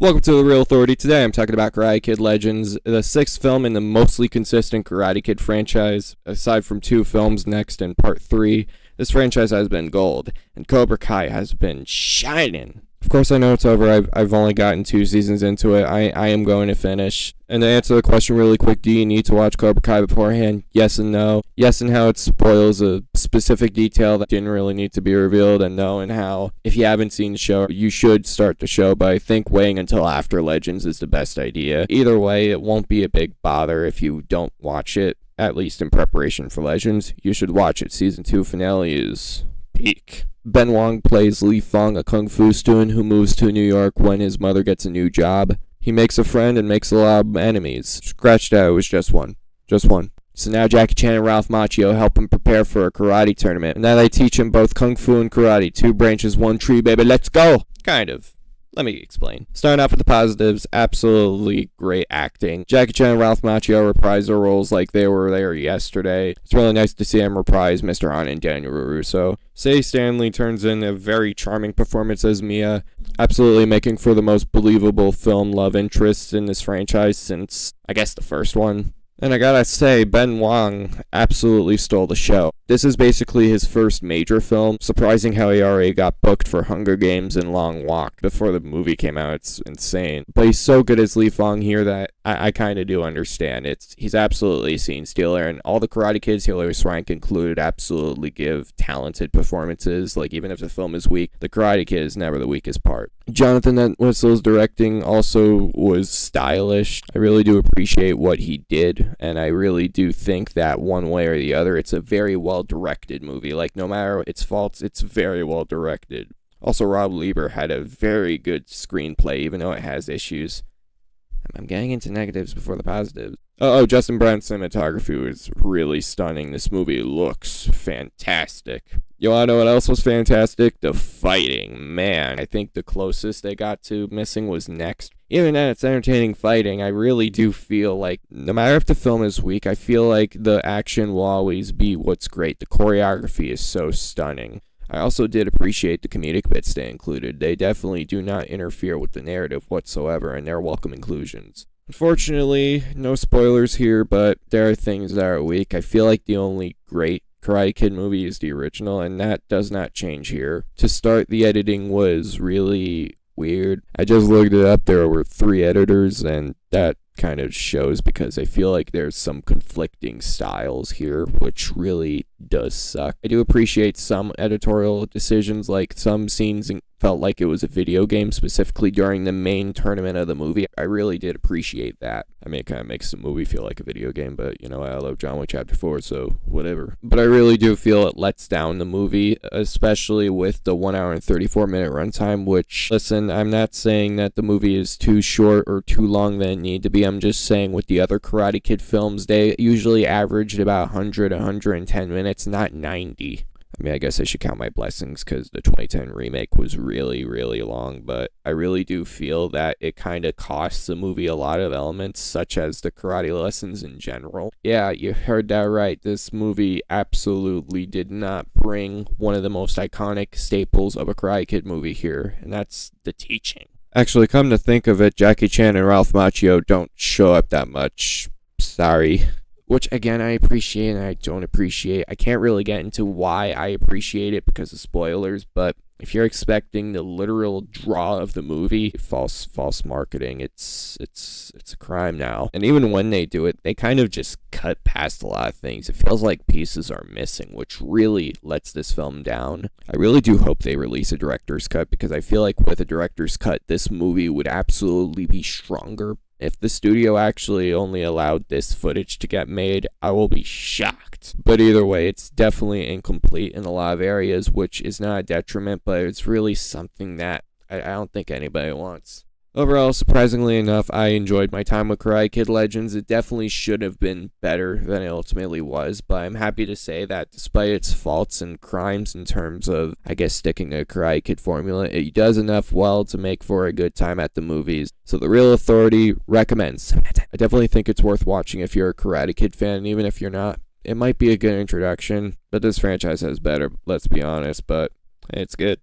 Welcome to The Real Authority. Today I'm talking about Karate Kid Legends, the sixth film in the mostly consistent Karate Kid franchise. Aside from two films next and part 3, this franchise has been gold, and Cobra Kai has been shining. Of course, I know it's over. I've only gotten 2 seasons into it. I am going to finish. And to answer the question really quick, do you need to watch Cobra Kai beforehand? Yes and no. Yes in how it spoils a specific detail that didn't really need to be revealed, and no in how, if you haven't seen the show, you should start the show, but I think waiting until after Legends is the best idea. Either way, it won't be a big bother if you don't watch it, at least in preparation for Legends. You should watch it. Season 2 finale is peak. Ben Wong plays Li Fong, a kung fu student who moves to New York when his mother gets a new job. He makes a friend and makes a lot of enemies. Scratch that, it was just one. Just one. So now Jackie Chan and Ralph Macchio help him prepare for a karate tournament. And now they teach him both kung fu and karate. 2 branches, 1 tree, baby, let's go! Kind of. Let me explain. Starting off with the positives, absolutely great acting. Jackie Chan and Ralph Macchio reprise their roles like they were there yesterday. It's really nice to see him reprise Mr. Han and Daniel LaRusso. Sadie Stanley turns in a very charming performance as Mia, absolutely making for the most believable film love interest in this franchise since, I guess, the first one. And I gotta say, Ben Wong absolutely stole the show. This is basically his first major film. Surprising how he already got booked for Hunger Games and Long Walk before the movie came out. It's insane. But he's so good as Li Fong here that I kind of do understand. He's absolutely a scene stealer, and all the Karate Kids, Hilary Swank included, absolutely give talented performances. Like, even if the film is weak, the Karate Kid is never the weakest part. Jonathan Entwistle's directing also was stylish. I really do appreciate what he did, and I really do think that one way or the other, it's a very well-directed movie. Like, no matter its faults, it's very well-directed. Also, Rob Lieber had a very good screenplay, even though it has issues. I'm getting into negatives before the positives. Justin Brown's cinematography was really stunning. This movie looks fantastic. You wanna know what else was fantastic? The fighting. Man, I think the closest they got to missing was Next. Even then, it's entertaining fighting. I really do feel like, no matter if the film is weak, I feel like the action will always be what's great. The choreography is so stunning. I also did appreciate the comedic bits they included. They definitely do not interfere with the narrative whatsoever, and they're welcome inclusions. Unfortunately, no spoilers here, but there are things that are weak. I feel like the only great Karate Kid movie is the original, and that does not change here. To start, the editing was really weird. I just looked it up. There were 3 editors, and that kind of shows because I feel like there's some conflicting styles here, which really does suck. I do appreciate some editorial decisions, like some scenes felt like it was a video game, specifically during the main tournament of the movie. I really did appreciate that. I mean, it kind of makes the movie feel like a video game, but, you know, I love John Wick Chapter 4, so whatever. But I really do feel it lets down the movie, especially with the 1 hour and 34 minute runtime, which, listen, I'm not saying that the movie is too short or too long than it need to be. I'm just saying with the other Karate Kid films, they usually averaged about 110 minutes, not 90. I mean, I guess I should count my blessings because the 2010 remake was really, really long, but I really do feel that it kind of costs the movie a lot of elements, such as the karate lessons in general. Yeah, you heard that right. This movie absolutely did not bring one of the most iconic staples of a Karate Kid movie here, and that's the teaching. Actually, come to think of it, Jackie Chan and Ralph Macchio don't show up that much. Sorry. Which, again, I appreciate and I don't appreciate. I can't really get into why I appreciate it because of spoilers, but if you're expecting the literal draw of the movie, false marketing, it's a crime now. And even when they do it, they kind of just cut past a lot of things. It feels like pieces are missing, which really lets this film down. I really do hope they release a director's cut because I feel like with a director's cut, this movie would absolutely be stronger. If the studio actually only allowed this footage to get made, I will be shocked. But either way, it's definitely incomplete in a lot of areas, which is not a detriment, but it's really something that I don't think anybody wants. Overall, surprisingly enough, I enjoyed my time with Karate Kid Legends. It definitely should have been better than it ultimately was, but I'm happy to say that despite its faults and crimes in terms of, I guess, sticking to the Karate Kid formula, it does enough well to make for a good time at the movies. So The Real Authority recommends. I definitely think it's worth watching if you're a Karate Kid fan, and even if you're not, it might be a good introduction. But this franchise has better, let's be honest, but it's good.